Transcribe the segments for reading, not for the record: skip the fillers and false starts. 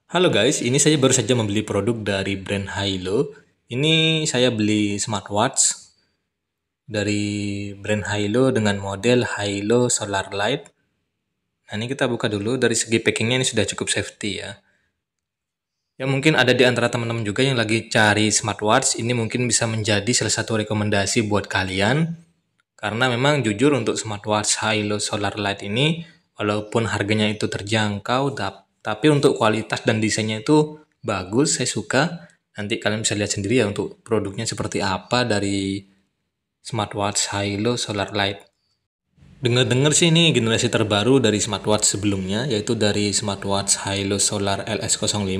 Halo guys, ini saya baru saja membeli produk dari brand Hilo. Ini saya beli smartwatch dari brand Hilo dengan model Hilo Solar Light. Nah, ini kita buka dulu. Dari segi packingnya ini sudah cukup safety ya. Ya mungkin ada di antara teman-teman juga yang lagi cari smartwatch. Ini mungkin bisa menjadi salah satu rekomendasi buat kalian. Karena memang jujur untuk smartwatch Hilo Solar Light ini, walaupun harganya itu terjangkau, tapi untuk kualitas dan desainnya itu bagus, saya suka. Nanti kalian bisa lihat sendiri ya untuk produknya seperti apa dari smartwatch Hilo Solar Light. Dengar-dengar sih ini generasi terbaru dari smartwatch sebelumnya, yaitu dari smartwatch Hilo Solar LS05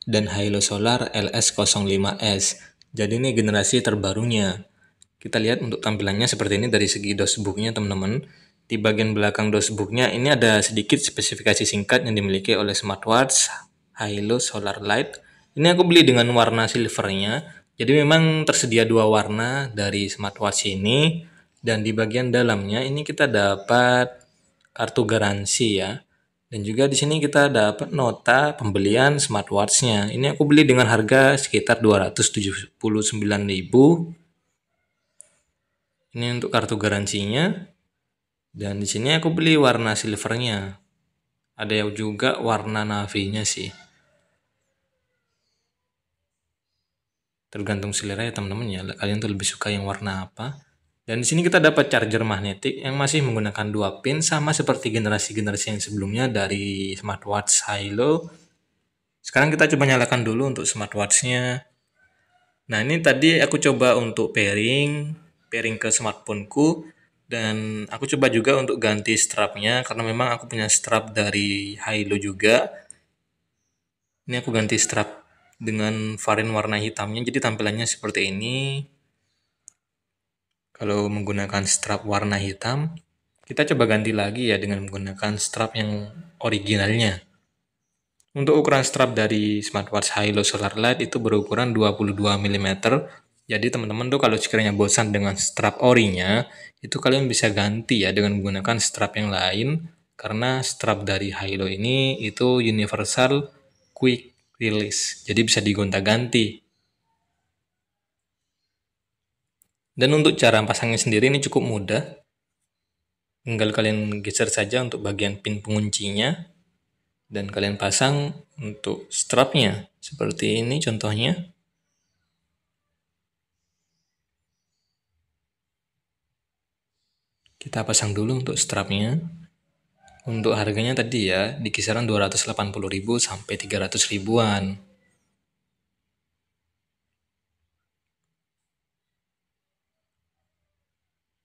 dan Hilo Solar LS05S. Jadi ini generasi terbarunya. Kita lihat untuk tampilannya seperti ini dari segi dashboardnya teman-teman. Di bagian belakang dashboardnya ini ada sedikit spesifikasi singkat yang dimiliki oleh smartwatch Hilo Solar Light. Ini aku beli dengan warna silvernya. Jadi memang tersedia dua warna dari smartwatch ini. Dan di bagian dalamnya ini kita dapat kartu garansi ya. Dan juga di sini kita dapat nota pembelian smartwatchnya. Ini aku beli dengan harga sekitar 279.000. Ini untuk kartu garansinya. Dan di sini aku beli warna silvernya. Ada juga warna navy-nya sih. Tergantung selera ya teman-teman ya. Kalian tuh lebih suka yang warna apa. Dan di sini kita dapat charger magnetik yang masih menggunakan 2 pin sama seperti generasi-generasi yang sebelumnya dari smartwatch Hilo. Sekarang kita coba nyalakan dulu untuk smartwatch-nya. Nah, ini tadi aku coba untuk pairing ke smartphone-ku. Dan aku coba juga untuk ganti strapnya karena memang aku punya strap dari Hilo juga. Ini aku ganti strap dengan varian warna hitamnya, jadi tampilannya seperti ini. Kalau menggunakan strap warna hitam, kita coba ganti lagi ya dengan menggunakan strap yang originalnya. Untuk ukuran strap dari smartwatch Hilo Solar Light itu berukuran 22 mm. Jadi teman-teman tuh kalau sekiranya bosan dengan strap orinya, itu kalian bisa ganti ya dengan menggunakan strap yang lain. Karena strap dari Hilo ini itu universal quick release. Jadi bisa digonta-ganti. Dan untuk cara pasangnya sendiri ini cukup mudah. Tinggal kalian geser saja untuk bagian pin penguncinya. Dan kalian pasang untuk strapnya. Seperti ini contohnya. Kita pasang dulu untuk strapnya. Untuk harganya tadi ya, di kisaran 280.000 sampai 300 ribuan.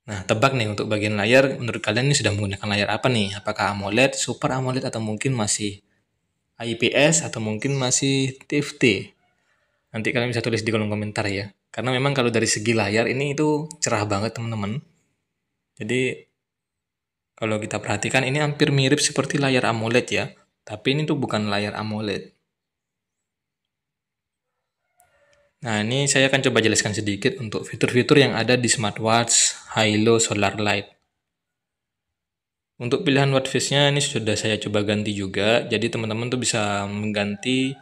Nah, tebak nih untuk bagian layar, menurut kalian ini sudah menggunakan layar apa nih? Apakah AMOLED, Super AMOLED, atau mungkin masih IPS, atau mungkin masih TFT? Nanti kalian bisa tulis di kolom komentar ya. Karena memang kalau dari segi layar ini itu cerah banget teman-teman. Jadi kalau kita perhatikan ini hampir mirip seperti layar AMOLED ya. Tapi ini tuh bukan layar AMOLED. Nah, ini saya akan coba jelaskan sedikit untuk fitur-fitur yang ada di smartwatch Hilo Solar Light. Untuk pilihan watch face-nya ini sudah saya coba ganti juga. Jadi teman-teman tuh bisa mengganti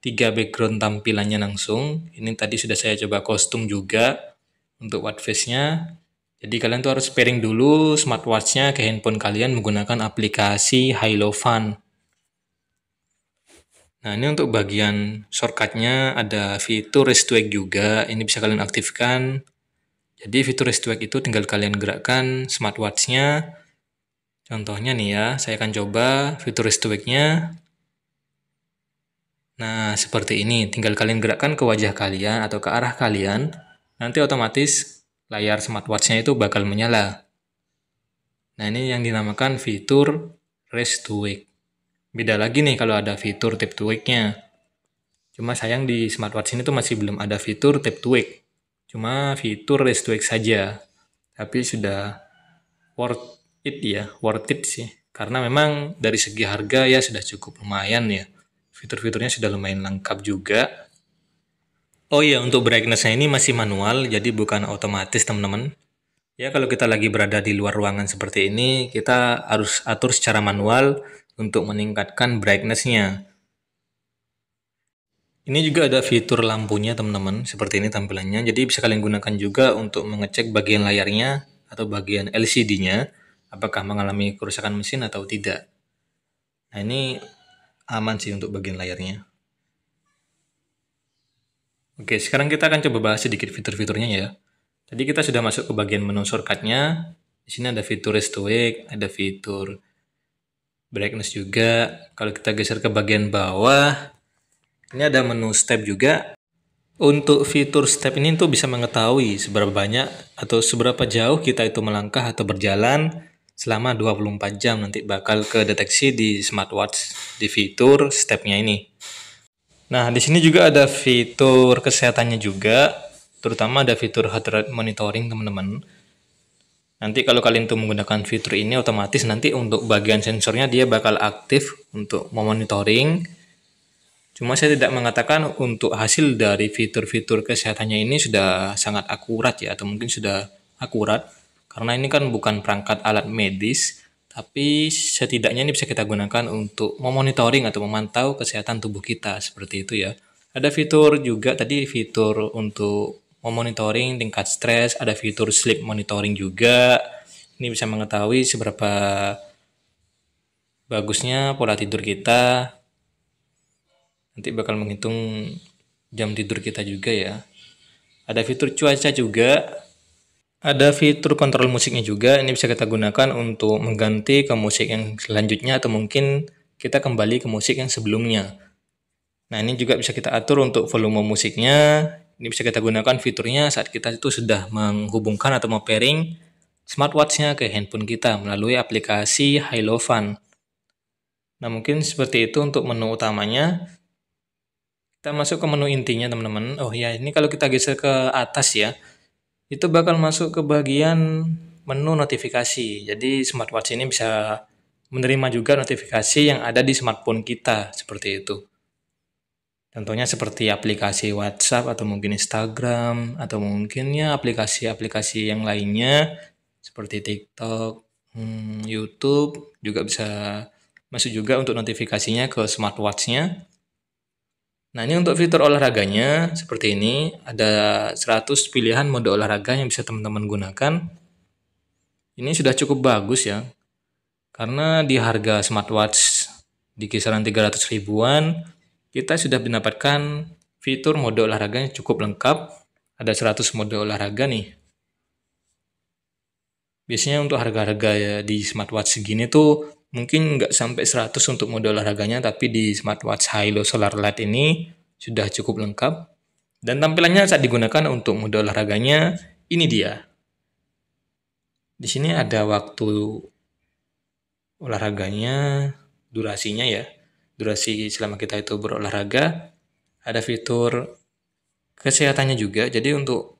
3 background tampilannya langsung. Ini tadi sudah saya coba kostum juga untuk watch face-nya. Jadi kalian tuh harus pairing dulu smartwatch-nya ke handphone kalian menggunakan aplikasi Hilo Fun. Nah, ini untuk bagian shortcut-nya ada fitur rest wake juga. Ini bisa kalian aktifkan. Jadi fitur rest wake itu tinggal kalian gerakkan smartwatch-nya. Contohnya nih ya, saya akan coba fitur rest wake-nya. Nah, seperti ini. Tinggal kalian gerakkan ke wajah kalian atau ke arah kalian. Nanti otomatis layar smartwatch-nya itu bakal menyala. Nah, ini yang dinamakan fitur rest to wake. Beda lagi nih kalau ada fitur tap to wake-nya. Cuma sayang di smartwatch ini tuh masih belum ada fitur tap to wake. Cuma fitur rest to wake saja. Tapi sudah worth it sih. Karena memang dari segi harga ya sudah cukup lumayan ya. Fitur-fiturnya sudah lumayan lengkap juga. Oh iya, untuk brightness-nya ini masih manual, jadi bukan otomatis teman-teman. Ya, kalau kita lagi berada di luar ruangan seperti ini, kita harus atur secara manual untuk meningkatkan brightness-nya. Ini juga ada fitur lampunya teman-teman, seperti ini tampilannya. Jadi bisa kalian gunakan juga untuk mengecek bagian layarnya atau bagian LCD-nya, apakah mengalami kerusakan mesin atau tidak. Nah ini aman sih untuk bagian layarnya. Oke, sekarang kita akan coba bahas sedikit fitur-fiturnya ya. Tadi kita sudah masuk ke bagian menu shortcut-nya. Di sini ada fitur rest to wake, ada fitur brightness juga. Kalau kita geser ke bagian bawah, ini ada menu step juga. Untuk fitur step ini tuh bisa mengetahui seberapa banyak atau seberapa jauh kita itu melangkah atau berjalan selama 24 jam, nanti bakal kedeteksi di smartwatch di fitur stepnya ini. Nah, di sini juga ada fitur kesehatannya juga, terutama ada fitur heart rate monitoring teman-teman. Nanti kalau kalian tuh menggunakan fitur ini, otomatis nanti untuk bagian sensornya dia bakal aktif untuk memonitoring. Cuma saya tidak mengatakan untuk hasil dari fitur-fitur kesehatannya ini sudah sangat akurat ya, atau mungkin sudah akurat. Karena ini kan bukan perangkat alat medis, tapi setidaknya ini bisa kita gunakan untuk memonitoring atau memantau kesehatan tubuh kita, seperti itu ya. Ada fitur juga tadi, fitur untuk memonitoring tingkat stres, ada fitur sleep monitoring juga. Ini bisa mengetahui seberapa bagusnya pola tidur kita. Nanti bakal menghitung jam tidur kita juga ya. Ada fitur cuaca juga. Ada fitur kontrol musiknya juga. Ini bisa kita gunakan untuk mengganti ke musik yang selanjutnya atau mungkin kita kembali ke musik yang sebelumnya. Nah, ini juga bisa kita atur untuk volume musiknya. Ini bisa kita gunakan fiturnya saat kita itu sudah menghubungkan atau mau-pairing smartwatch-nya ke handphone kita melalui aplikasi Hilofan. Nah, mungkin seperti itu untuk menu utamanya. Kita masuk ke menu intinya teman-teman. Oh ya, ini kalau kita geser ke atas ya, itu bakal masuk ke bagian menu notifikasi. Jadi smartwatch ini bisa menerima juga notifikasi yang ada di smartphone kita, seperti itu. Contohnya seperti aplikasi WhatsApp atau mungkin Instagram atau mungkin ya aplikasi-aplikasi yang lainnya seperti TikTok, YouTube juga bisa masuk juga untuk notifikasinya ke smartwatch-nya. Nah, ini untuk fitur olahraganya seperti ini. Ada 100 pilihan mode olahraga yang bisa teman-teman gunakan. Ini sudah cukup bagus ya. Karena di harga smartwatch di kisaran 300 ribuan, kita sudah mendapatkan fitur mode olahraga yang cukup lengkap. Ada 100 mode olahraga nih. Biasanya untuk harga-harga ya di smartwatch segini tuh mungkin nggak sampai 100 untuk mode olahraganya, tapi di smartwatch Hilo Solar Lite ini sudah cukup lengkap. Dan tampilannya saat digunakan untuk mode olahraganya, ini dia. Di sini ada waktu olahraganya, durasinya ya. Durasi selama kita itu berolahraga. Ada fitur kesehatannya juga. Jadi untuk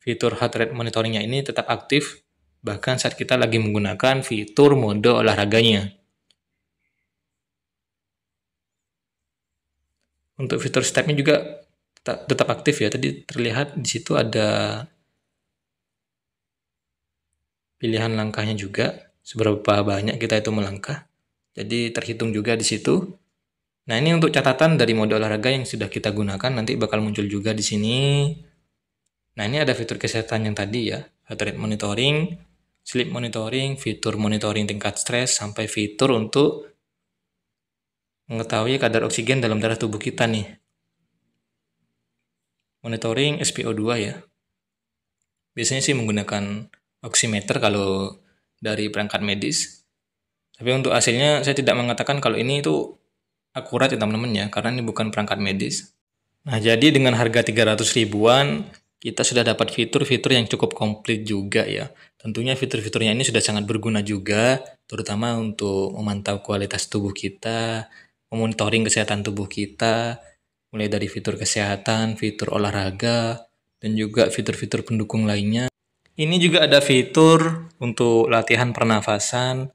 fitur heart rate monitoringnya ini tetap aktif bahkan saat kita lagi menggunakan fitur mode olahraganya. Untuk fitur stepnya juga tetap aktif ya. Tadi terlihat di situ ada pilihan langkahnya juga, seberapa banyak kita itu melangkah. Jadi terhitung juga di situ. Nah, ini untuk catatan dari mode olahraga yang sudah kita gunakan nanti bakal muncul juga di sini. Nah, ini ada fitur kesehatan yang tadi ya, heart rate monitoring, sleep monitoring, fitur monitoring tingkat stres, sampai fitur untuk mengetahui kadar oksigen dalam darah tubuh kita nih. Monitoring SpO2 ya. Biasanya sih menggunakan oximeter kalau dari perangkat medis. Tapi untuk hasilnya saya tidak mengatakan kalau ini itu akurat ya teman-teman ya, karena ini bukan perangkat medis. Nah, jadi dengan harga 300 ribuan, kita sudah dapat fitur-fitur yang cukup komplit juga ya. Tentunya fitur-fiturnya ini sudah sangat berguna juga, terutama untuk memantau kualitas tubuh kita, memonitoring kesehatan tubuh kita, mulai dari fitur kesehatan, fitur olahraga, dan juga fitur-fitur pendukung lainnya. Ini juga ada fitur untuk latihan pernafasan,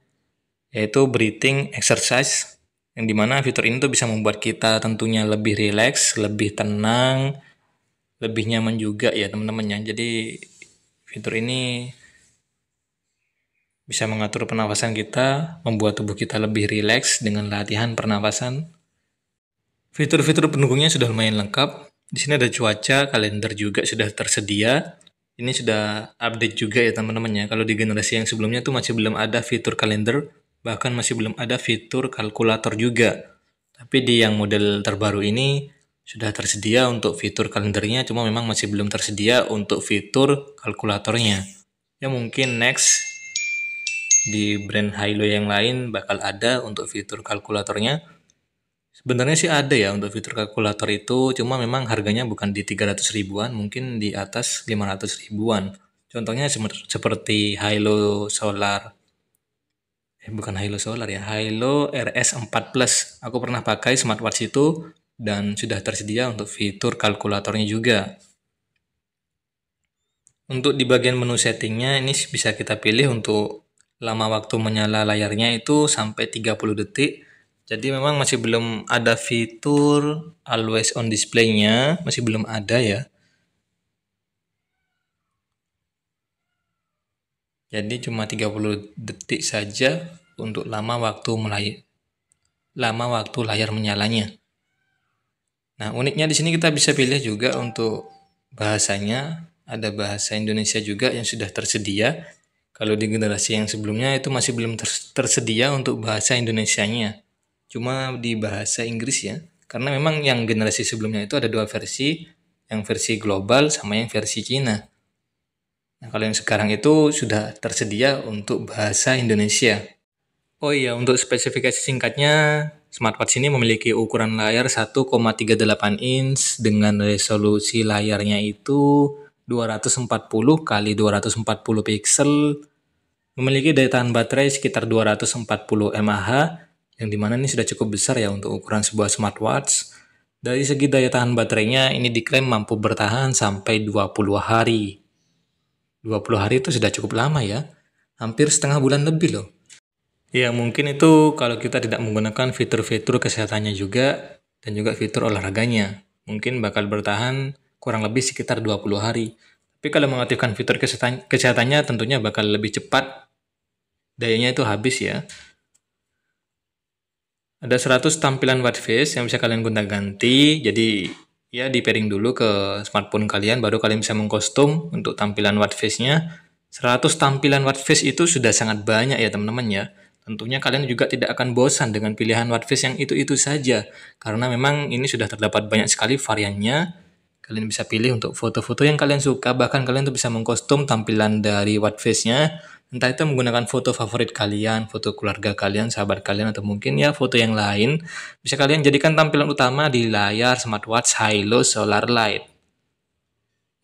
yaitu breathing exercise, yang dimana fitur ini tuh bisa membuat kita tentunya lebih rileks, lebih tenang, lebih nyaman juga ya teman-teman ya. Jadi fitur ini bisa mengatur pernafasan kita, membuat tubuh kita lebih rileks dengan latihan pernafasan. Fitur-fitur pendukungnya sudah lumayan lengkap. Di sini ada cuaca, kalender juga sudah tersedia. Ini sudah update juga ya teman-teman ya. Kalau di generasi yang sebelumnya tuh masih belum ada fitur kalender, bahkan masih belum ada fitur kalkulator juga. Tapi di yang model terbaru ini sudah tersedia untuk fitur kalendernya, cuma memang masih belum tersedia untuk fitur kalkulatornya. Ya mungkin next di brand Hilo yang lain bakal ada untuk fitur kalkulatornya. Sebenarnya sih ada ya untuk fitur kalkulator itu, cuma memang harganya bukan di 300 ribuan, mungkin di atas 500 ribuan. Contohnya seperti Hilo Solar, bukan Hilo Solar ya, Hilo RS4 Plus. Aku pernah pakai smartwatch itu dan sudah tersedia untuk fitur kalkulatornya juga. Untuk di bagian menu settingnya ini bisa kita pilih untuk lama waktu menyala layarnya itu sampai 30 detik. Jadi memang masih belum ada fitur always on display-nya, masih belum ada ya. Jadi cuma 30 detik saja untuk lama waktu layar menyalanya. Nah, uniknya di sini kita bisa pilih juga untuk bahasanya, ada bahasa Indonesia juga yang sudah tersedia. Kalau di generasi yang sebelumnya itu masih belum tersedia untuk bahasa Indonesianya. Cuma di bahasa Inggris ya. Karena memang yang generasi sebelumnya itu ada dua versi, yang versi global sama yang versi Cina. Nah, kalau yang sekarang itu sudah tersedia untuk bahasa Indonesia. Oh iya, untuk spesifikasi singkatnya, smartwatch ini memiliki ukuran layar 1,38 inch dengan resolusi layarnya itu 240 kali 240 pixel, memiliki daya tahan baterai sekitar 240 mAh, yang dimana ini sudah cukup besar ya untuk ukuran sebuah smartwatch. Dari segi daya tahan baterainya, ini diklaim mampu bertahan sampai 20 hari. 20 hari itu sudah cukup lama ya, hampir setengah bulan lebih loh. Ya mungkin itu kalau kita tidak menggunakan fitur-fitur kesehatannya juga dan juga fitur olahraganya. Mungkin bakal bertahan kurang lebih sekitar 20 hari. Tapi kalau mengaktifkan fitur kesehatannya tentunya bakal lebih cepat, dayanya itu habis ya. Ada 100 tampilan watch face yang bisa kalian gonta-ganti, jadi ya di pairing dulu ke smartphone kalian, baru kalian bisa mengkostum untuk tampilan watch face-nya. 100 tampilan watch face itu sudah sangat banyak ya teman-teman ya. Tentunya kalian juga tidak akan bosan dengan pilihan watch face yang itu-itu saja, karena memang ini sudah terdapat banyak sekali variannya. Kalian bisa pilih untuk foto-foto yang kalian suka, bahkan kalian tuh bisa mengkostum tampilan dari watch face-nya. Entah itu menggunakan foto favorit kalian, foto keluarga kalian, sahabat kalian, atau mungkin ya foto yang lain. Bisa kalian jadikan tampilan utama di layar smartwatch Hilo Solar Light.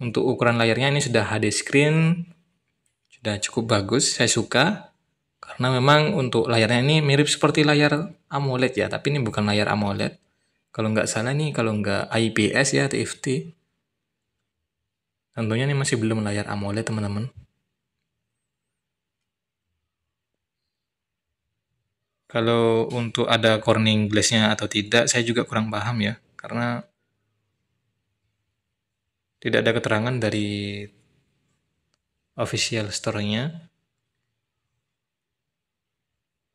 Untuk ukuran layarnya ini sudah HD screen, sudah cukup bagus, saya suka. Karena memang untuk layarnya ini mirip seperti layar AMOLED ya, tapi ini bukan layar AMOLED. Kalau nggak salah nih, kalau nggak IPS ya, TFT. Tentunya ini masih belum layar AMOLED teman-teman. Kalau untuk ada corning glass-nya atau tidak, saya juga kurang paham ya. Karena tidak ada keterangan dari official store-nya.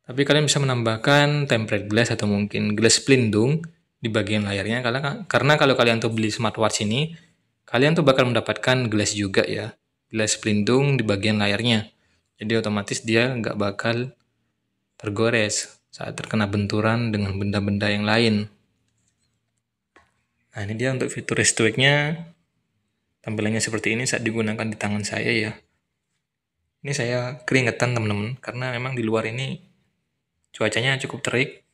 Tapi kalian bisa menambahkan tempered glass atau mungkin glass pelindung di bagian layarnya. Karena kalau kalian tuh beli smartwatch ini, kalian tuh bakal mendapatkan glass juga ya. Glass pelindung di bagian layarnya. Jadi otomatis dia nggak bakal tergores saat terkena benturan dengan benda-benda yang lain. Nah ini dia untuk fitur restock-nya. Tampilannya seperti ini saat digunakan di tangan saya ya. Ini saya keringetan teman-teman, karena memang di luar ini cuacanya cukup terik.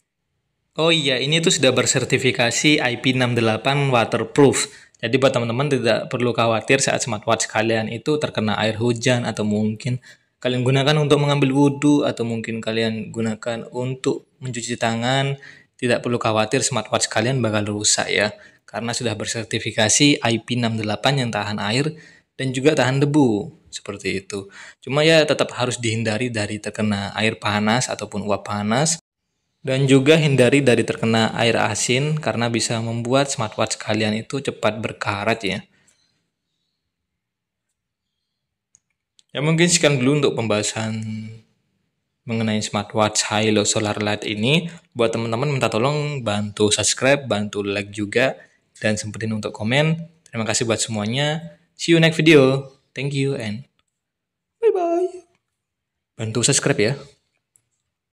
Oh iya, ini tuh sudah bersertifikasi IP68 waterproof. Jadi buat teman-teman tidak perlu khawatir saat smartwatch kalian itu terkena air hujan, atau mungkin kalian gunakan untuk mengambil wudhu, atau mungkin kalian gunakan untuk mencuci tangan. Tidak perlu khawatir smartwatch kalian bakal rusak ya, karena sudah bersertifikasi IP68 yang tahan air dan juga tahan debu, seperti itu. Cuma ya tetap harus dihindari dari terkena air panas ataupun uap panas, dan juga hindari dari terkena air asin karena bisa membuat smartwatch kalian itu cepat berkarat ya. Ya mungkin sekian dulu untuk pembahasan mengenai smartwatch Hilo Solar Light ini. Buat teman-teman minta tolong bantu subscribe, bantu like juga, dan sempetin untuk komen. Terima kasih buat semuanya. See you next video. Thank you and bye-bye. Bantu subscribe ya.